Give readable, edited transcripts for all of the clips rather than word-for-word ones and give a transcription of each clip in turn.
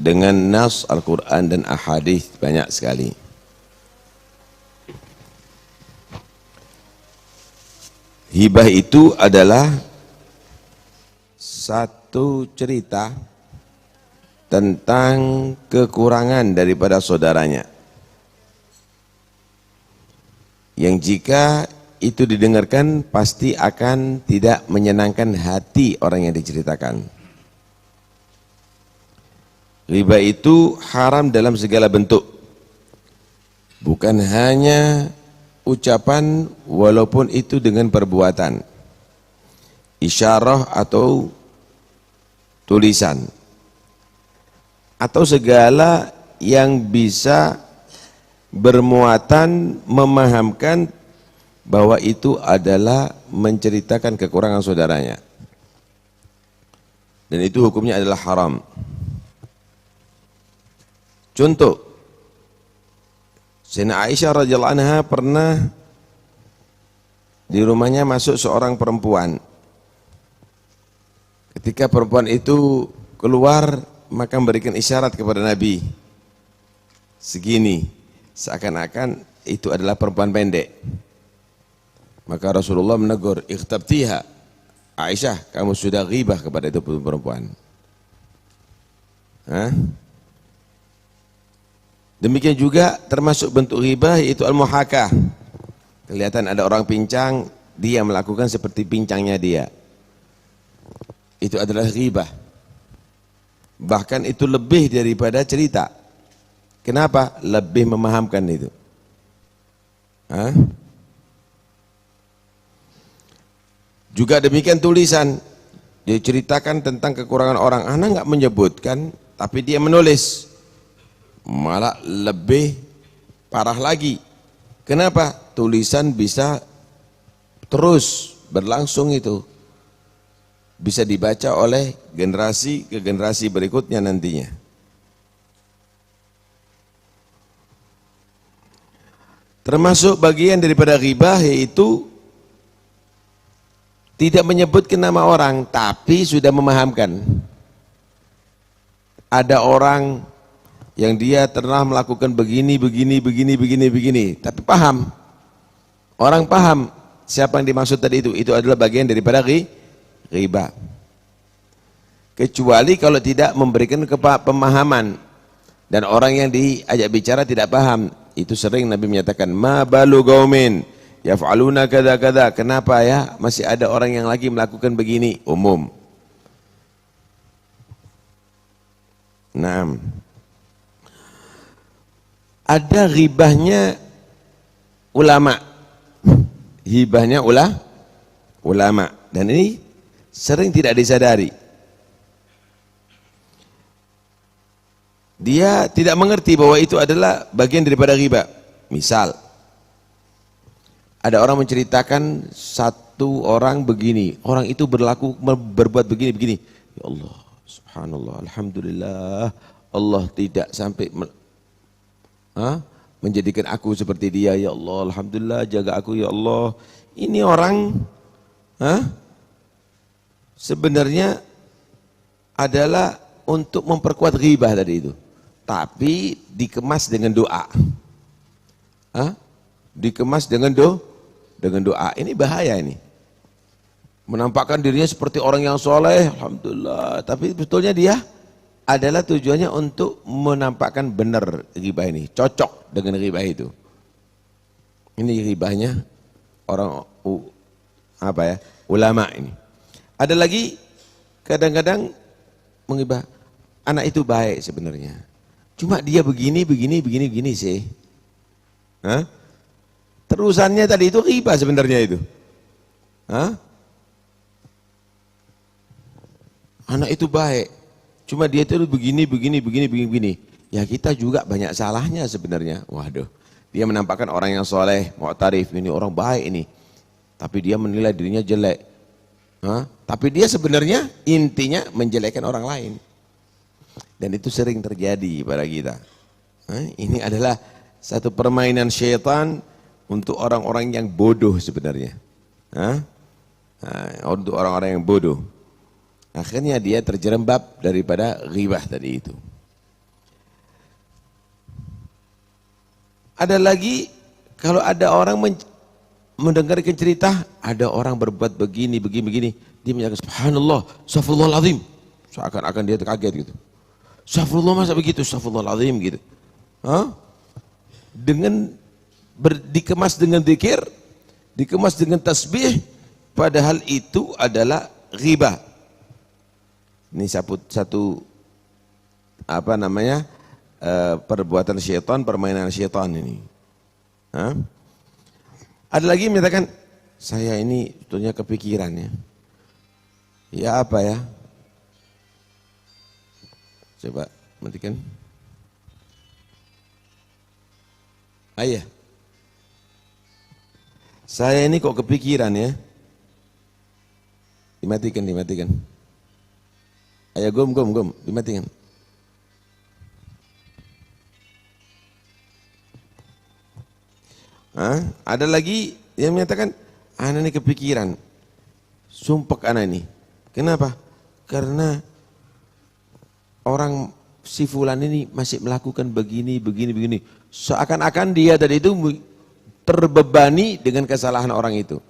dengan nas Al-Quran dan ahadits banyak sekali. Hibah itu adalah satu cerita tentang kekurangan daripada saudaranya, yang jika itu didengarkan pasti akan tidak menyenangkan hati orang yang diceritakan. Riba itu haram dalam segala bentuk, bukan hanya ucapan, walaupun itu dengan perbuatan, isyarah atau tulisan, atau segala yang bisa bermuatan memahamkan bahwa itu adalah menceritakan kekurangan saudaranya, dan itu hukumnya adalah haram. Contoh, Sayyidina Aisyah radhiyallahu anha pernah di rumahnya masuk seorang perempuan. Ketika perempuan itu keluar, maka memberikan isyarat kepada Nabi segini, seakan-akan itu adalah perempuan pendek. Maka Rasulullah menegur, ikhtabtiha, Aisyah, kamu sudah ghibah kepada itu perempuan. Hah? Demikian juga termasuk bentuk ghibah yaitu al-muhakah. Kelihatan ada orang pincang, dia melakukan seperti pincangnya dia. Itu adalah ghibah. Bahkan itu lebih daripada cerita. Kenapa? Lebih memahamkan itu. Hah? Juga demikian tulisan. Dia ceritakan tentang kekurangan orang. Anak enggak menyebutkan, tapi dia menulis. Malah lebih parah lagi. Kenapa? Tulisan bisa terus berlangsung itu. Bisa dibaca oleh generasi ke generasi berikutnya nantinya. Termasuk bagian daripada ghibah yaitu tidak menyebutkan nama orang, tapi sudah memahamkan. Ada orang yang dia pernah melakukan begini, tapi paham. Orang paham siapa yang dimaksud tadi itu adalah bagian daripada ghibah. Kecuali kalau tidak memberikan pemahaman dan orang yang diajak bicara tidak paham. Itu sering Nabi menyatakan, ma balu qaumin yaf'aluna kadza-kadza. Kenapa ya masih ada orang yang lagi melakukan begini? Umum. Naam. Ada ghibahnya ulama, hibahnya ulama, dan ini sering tidak disadari. Dia tidak mengerti bahwa itu adalah bagian daripada ghibah. Misal, ada orang menceritakan satu orang begini, orang itu berbuat begini. Ya Allah, subhanallah, alhamdulillah, Allah tidak sampai menjadikan aku seperti dia. Ya Allah, alhamdulillah, jaga aku ya Allah. Ini orang sebenarnya adalah untuk memperkuat ghibah tadi itu, tapi dikemas dengan doa. Dikemas dengan doa. Ini bahaya ini. Menampakkan dirinya seperti orang yang soleh, alhamdulillah, tapi betulnya dia adalah tujuannya untuk menampakkan benar ghibah ini, cocok dengan ghibah itu. Ini ghibahnya orang ulama ini. Ada lagi kadang-kadang menghibah, anak itu baik sebenarnya, cuma dia begini sih. Terusannya tadi itu ghibah sebenarnya itu. Anak itu baik, cuma dia itu begini. Ya kita juga banyak salahnya sebenarnya. Waduh, dia menampakkan orang yang soleh, mu'tarif, ini orang baik ini, tapi dia menilai dirinya jelek. Tapi dia sebenarnya intinya menjelekkan orang lain. Dan itu sering terjadi pada kita. Ini adalah satu permainan syaitan untuk orang-orang yang bodoh sebenarnya. Untuk orang-orang yang bodoh. Akhirnya dia terjerembab daripada ghibah tadi itu. Ada lagi kalau ada orang mendengarkan cerita, ada orang berbuat begini, begini, dia menyatakan subhanallah, astagfirullahaladzim, seakan-akan dia kaget gitu. Astagfirullah, masa begitu, astagfirullahaladzim gitu. Hah? Dengan dikemas dengan zikir, dikemas dengan tasbih, padahal itu adalah ghibah. Ini satu apa namanya, perbuatan syaitan, permainan syaitan ini. Hah? Ada lagi yang menyatakan, saya ini sebetulnya kepikiran ya. Ya apa ya? Coba matikan. Ayah, saya ini kok kepikiran ya. Dimatikan. Ayah gom, dimatikan. Ada lagi yang menyatakan, anak ini kepikiran, sumpek anak ini. Kenapa? Karena orang si fulan ini masih melakukan begini. Seakan-akan dia tadi itu terbebani dengan kesalahan orang itu.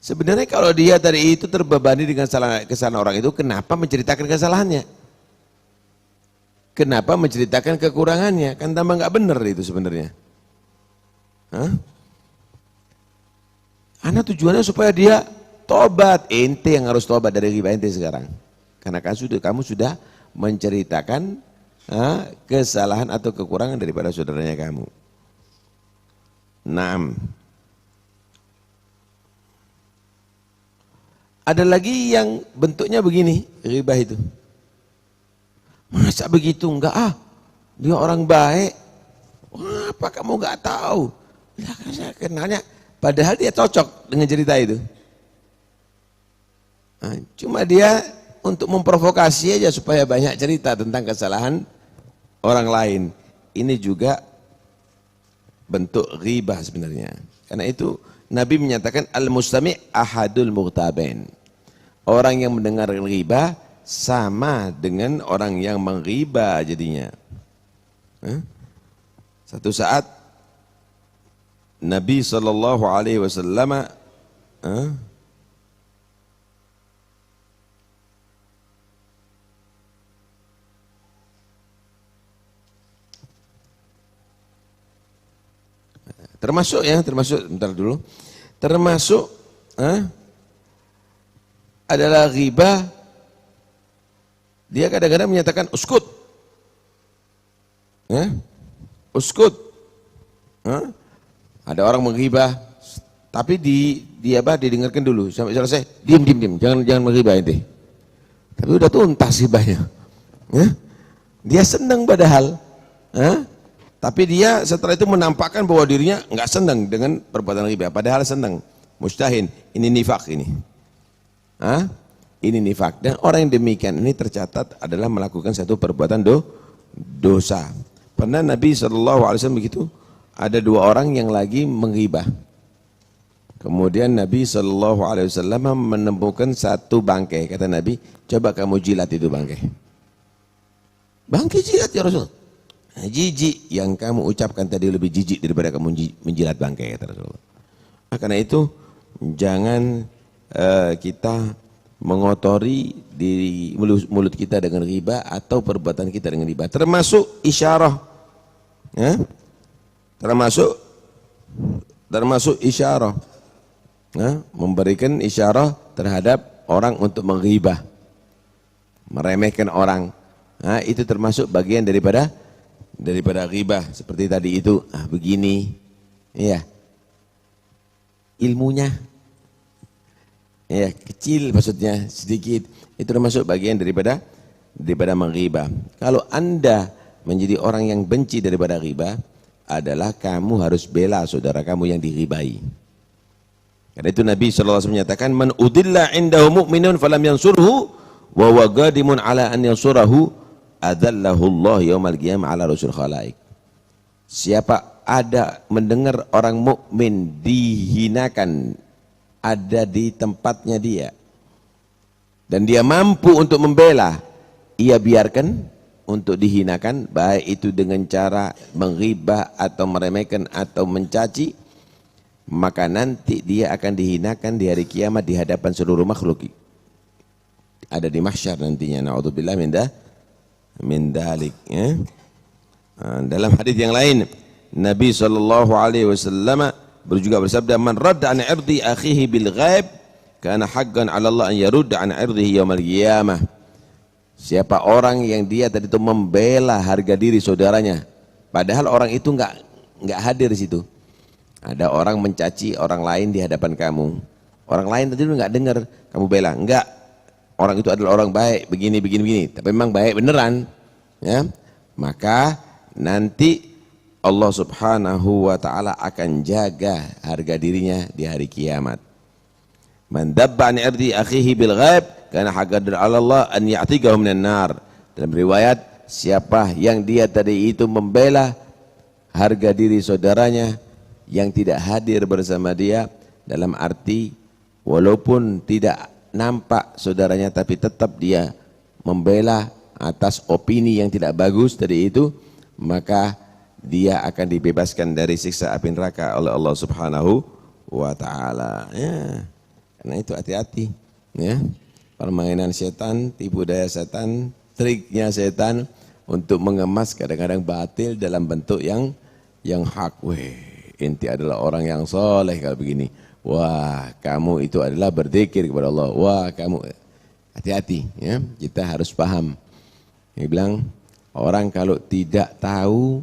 Sebenarnya kalau dia tadi itu terbebani dengan kesalahan orang itu, kenapa menceritakan kesalahannya? Kenapa menceritakan kekurangannya? Kan tambah nggak benar itu sebenarnya. Anak tujuannya supaya dia tobat. Ente yang harus tobat dari riba ente sekarang. Karena kamu sudah menceritakan kesalahan atau kekurangan daripada saudaranya kamu. Naam. Ada lagi yang bentuknya begini, riba itu. Masa begitu? Enggak dia orang baik. Wah, apa kamu enggak tahu? Ya, saya kenalnya, padahal dia cocok dengan cerita itu. Cuma dia untuk memprovokasi aja supaya banyak cerita tentang kesalahan orang lain. Ini juga bentuk ghibah sebenarnya. Karena itu Nabi menyatakan al-mustami' ahadul mughtabain. Orang yang mendengar ghibah sama dengan orang yang menghibah jadinya. Satu saat Nabi SAW termasuk adalah ghibah. Dia kadang-kadang menyatakan uskut, ada orang menghibah, tapi didengarkan dulu sampai selesai. Diam, jangan menghibah ente. Tapi udah tuntas hibahnya. Dia senang padahal, tapi dia setelah itu menampakkan bahwa dirinya nggak senang dengan perbuatan ghibah, padahal senang. Mustahin, ini nifak ini. Ini nifak. Dan orang yang demikian ini tercatat adalah melakukan satu perbuatan dosa. Pernah Nabi SAW begitu, ada dua orang yang lagi menghibah. Kemudian Nabi SAW menemukan satu bangkai. Kata Nabi, coba kamu jilat itu bangkai. Bangkai jilat ya Rasul. Jijik, yang kamu ucapkan tadi lebih jijik daripada kamu menjilat bangkai, kata Rasulullah. Karena itu jangan kita mengotori diri mulut kita dengan riba atau perbuatan kita dengan riba. Termasuk isyarah, termasuk isyarah, memberikan isyarah terhadap orang untuk menghibah, meremehkan orang. Itu termasuk bagian daripada ghibah. Seperti tadi itu, begini, ya, ilmunya, ya kecil maksudnya sedikit, itu termasuk bagian daripada menghibah. Kalau Anda menjadi orang yang benci daripada ghibah, adalah kamu harus bela saudara kamu yang diribai. Karena itu Nabi SAW menyatakan, man udilla indahu mu'minun falam yansurhu wa huwa qadimun ala an yansurahu adallahu Allah yaumal qiyamah ala rusul khalaik. Siapa ada mendengar orang mukmin dihinakan, ada di tempatnya dia, dan dia mampu untuk membela, ia biarkan, untuk dihinakan, baik itu dengan cara menghibah atau meremehkan atau mencaci, maka nanti dia akan dihinakan di hari kiamat di hadapan seluruh makhluk. Ada di mahsyar nantinya. Na'udzubillah min dalik. Ya. Dalam hadis yang lain, Nabi SAW juga bersabda, "Man radda an irdi akhihi bil ghaib, kana haqqan 'ala Allah an yarudda an irdihi yaumil qiyamah." Siapa orang yang dia tadi itu membela harga diri saudaranya, padahal orang itu enggak hadir di situ. Ada orang mencaci orang lain di hadapan kamu. Orang lain tadi enggak dengar, kamu bela. Enggak. Orang itu adalah orang baik, begini. Tapi memang baik beneran. Ya. Maka nanti Allah Subhanahu wa taala akan jaga harga dirinya di hari kiamat. Man dabba an irdi akhihi bil ghaib kana haqqan 'ala Allah an ya'tiqahu minan nar. Dalam riwayat, siapa yang dia tadi itu membela harga diri saudaranya yang tidak hadir bersama dia, dalam arti walaupun tidak nampak saudaranya tapi tetap dia membela atas opini yang tidak bagus tadi itu, maka dia akan dibebaskan dari siksa api neraka oleh Allah Subhanahu wa taala. Ya. Karena itu hati-hati, ya. Permainan setan, tipu daya setan, triknya setan untuk mengemas kadang-kadang batil dalam bentuk yang hak. Weh, inti adalah orang yang soleh kalau begini. Wah, kamu itu adalah berzikir kepada Allah. Wah, kamu hati-hati, ya. Kita harus paham. Dia bilang, orang kalau tidak tahu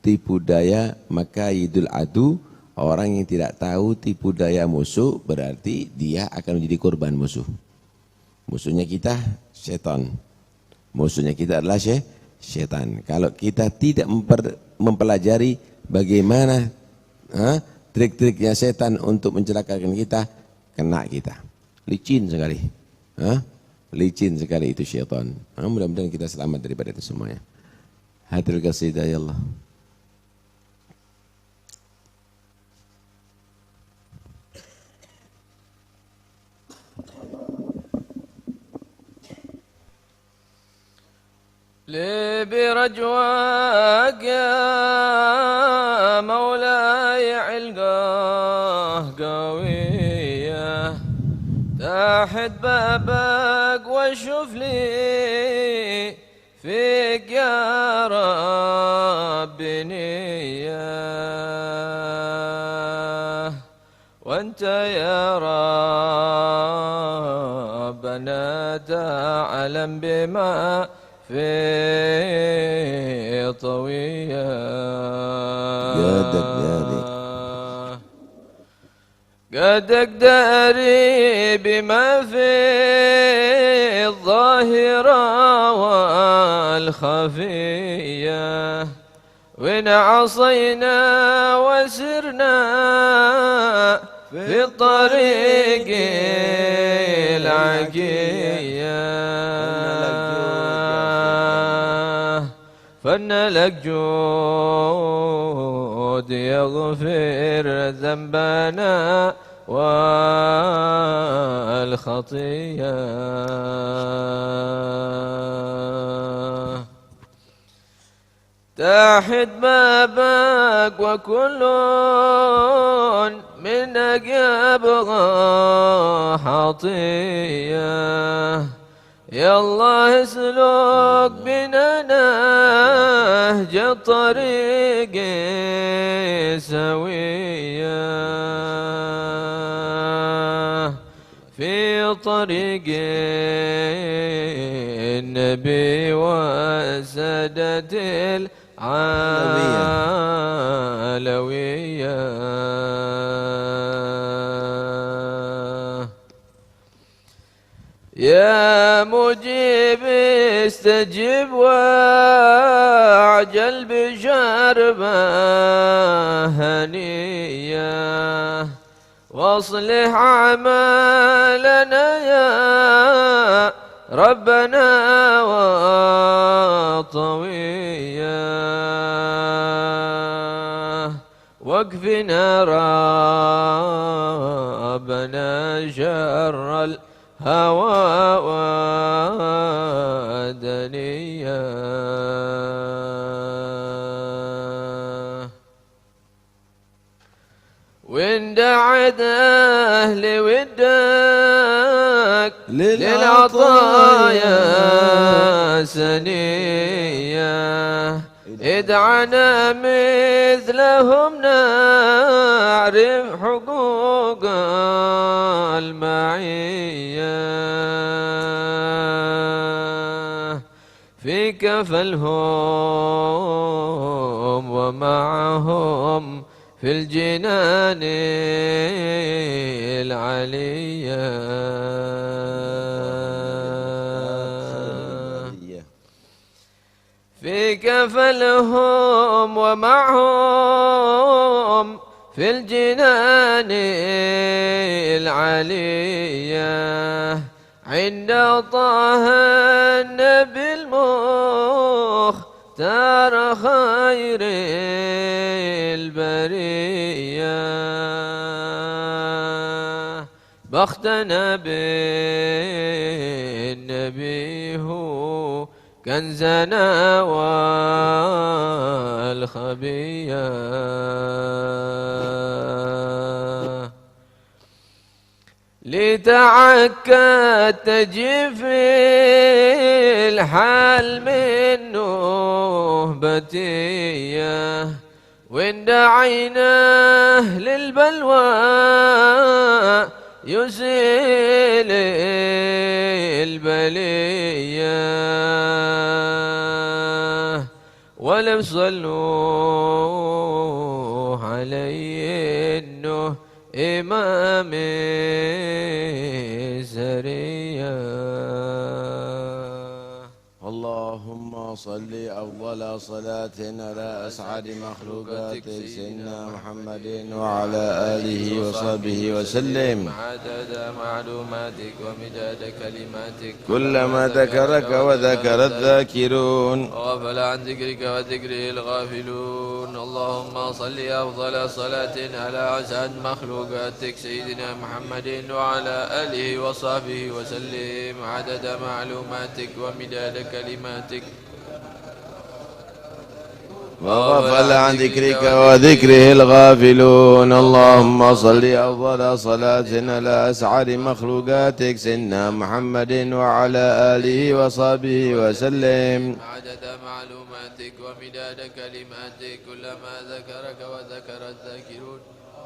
tipu daya maka yidul adu. Orang yang tidak tahu tipu daya musuh berarti dia akan menjadi korban musuh. Musuhnya kita setan. Musuhnya kita adalah setan. Kalau kita tidak mempelajari bagaimana trik-triknya setan untuk mencelakakan kita, kena kita. Licin sekali. Licin sekali itu syaitan. Mudah-mudahan kita selamat daripada itu semuanya. Hadrul qasidah ya Allah. لي برجواك يا مولاي علقاه قوية تحت بابك واشوف لي فيك يا رب نية وانت يا ربنا تعلم بما في طوية قدك داري بما في الظاهرة والخفية وإن عصينا وسرنا في الطريق العقية فإن لك جود يغفر ذنبنا والخطية تحت بابك وكل منك يبغى حطية يا الله اسلك بنا نهج الطريق سوية في طريق النبي وسادة العالوية يا مجيب استجب واعجل بشرب هنية واصلح أعمالنا يا ربنا وطوية واكفنا ربنا شر الهوى ثنيا وإن دعت أهل ودك للعطايا سنية ادعنا مثلهم نعرف حقوق المعية فيك فالهم ومعهم في الجنان العليا فيك فالهم ومعهم في الجنان العليا عند طه النبي المختار خير البرية بختنا بالنبي هو كنزنا والخبية لتعكد تجي في الحال من نهبتيه وإن دعيناه للبلوى يزيل البلية ولم صلوا عليه إنه إمام سرية اللهم صل أفضل صلاة على أسعد مخلوقاتك سيدنا محمد وعلى آله وصحبه وسلم عدد معلوماتك ومداد كلماتك كلما ذكرك وذكر الذاكرون وغفل عن ذكرك وذكره الغافلون اللهم صل أفضل صلاة على أسعد مخلوقاتك سيدنا محمد وعلى آله وصحبه وسلم عدد معلوماتك ومداد كلماتك وغفل عن ذكرك وذكره الغافلون اللهم صل أفضل صلاة على أسعد مخلوقاتك سيدنا محمد وعلى آله وصحبه وسلم عدد معلوماتك ومداد كلماتك كلما ذكرك وذكر الذاكرون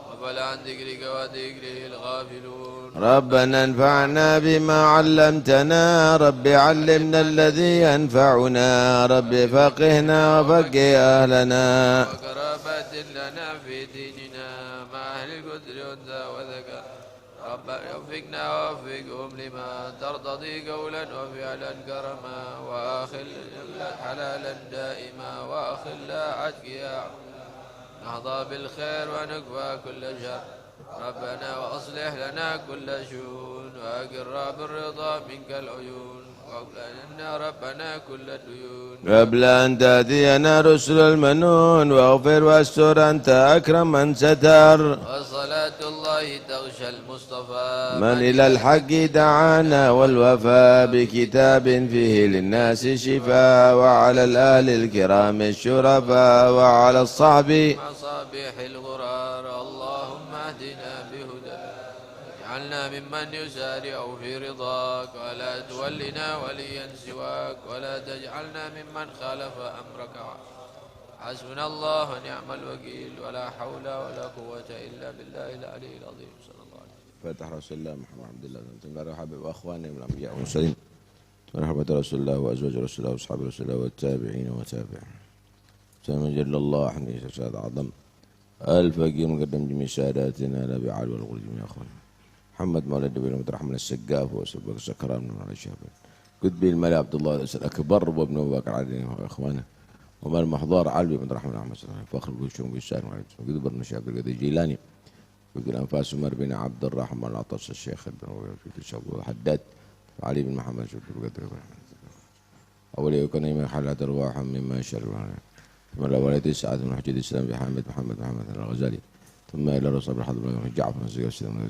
وغفل عن ذكرك وذكره الغافلون ربنا انفعنا بما علمتنا رب علمنا الذي ينفعنا رب فقهنا وفقه أهلنا وكرامات لنا في ديننا مع أهل القدر والذا وذكر ربنا وفقنا ووفقهم لما ترتضي قولا وفعلا كرما وآخر حلالا دائما وآخر عتقيا نهضى بالخير ونكفى كل شر ربنا وأصلح لنا كل شؤون وأقر بالرضا منك العيون واغفر ربنا كل الديون قبل أن تأتينا رسل المنون واغفر واستر أنت أكرم من ستر وصلاة الله تغشى المصطفى من إلى الحق دعانا والوفاء بكتاب فيه للناس شفاء وعلى الآل الكرام الشرفاء وعلى الصحب مصابيح الغرار اللهم اهدنا بهدى اجعلنا ممن يسارع في رضاك ولا تولنا وليا سواك ولا تجعلنا ممن خالف أمرك حسبنا الله ونعم الوكيل ولا حول ولا قوة إلا بالله العلي العظيم صلى الله عليه وسلم. فتح رسول الله محمد عبد الله بن حبيب وأخواني من الأنبياء والمرسلين ورحمة رسول الله وأزواج رسول الله وأصحاب رسول الله والتابعين وتابعين سلام جل الله حمد شهادة عظم الفقير مقدم جميع ساداتنا لا بعال والغل جميع أخواننا محمد مولى النبي محمد رحمة السقاف وسبق السكران من الشافعي قطبي الملك عبد الله الأكبر وابن أبو بكر علي وإخوانه ومال المحضار علي بن رحمة الله فخر بوشهم بالشارع قطب النشا عبد القادر الجيلاني قطب الأنفاس عمر بن عبد الرحمن العطاس الشيخ بن حداد علي بن محمد شكر القدر أولي يكون من حالات أرواح مما يشرع ثم الأولية سعد بن حجيج الإسلام بحامد محمد الغزالي ثم إلى الرسول الحضر بن جعفر بن السلام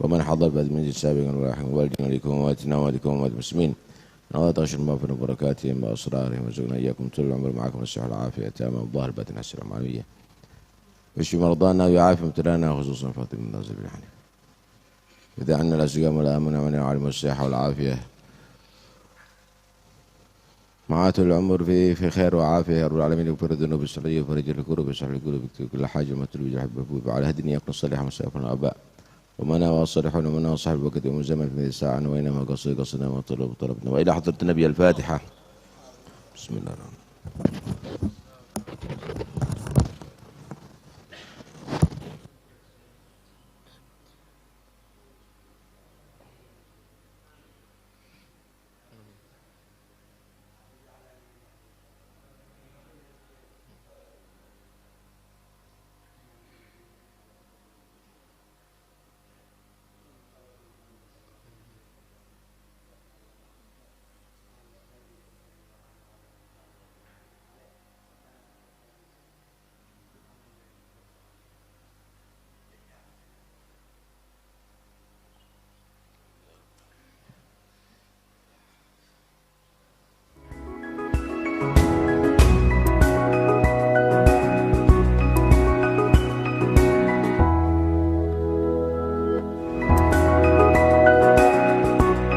ومن حضر بعد المجلس السابق والواحد والجن لكم واتنا ولكم وات المسلمين نواتش المغفرة وبركاتهم وأسرارهم وزقنا إياكم طول العمر معكم والصحة والعافية تامة والظاهر الباطن السلام العالمية واشفي مرضانا ويعافي مبتلانا خصوصا فاطمة النازل بالحنيف إذا عنا الأسقام والأمن ومن العلم والصحة والعافية معات العمر في خير وعافية يا رب العالمين وفر الذنوب السرية وفرج الكروب ويصلح القلوب كل حاجة ما تلوي يحبه وعلى هدني يكون الصالح وسيكون الآباء ومنا والصالحون ومنا وصاحب الوقت ومن زمن في ساعة وإنما قصدنا وطلبنا وإلى حضرة النبي الفاتحة بسم الله الرحمن الرحيم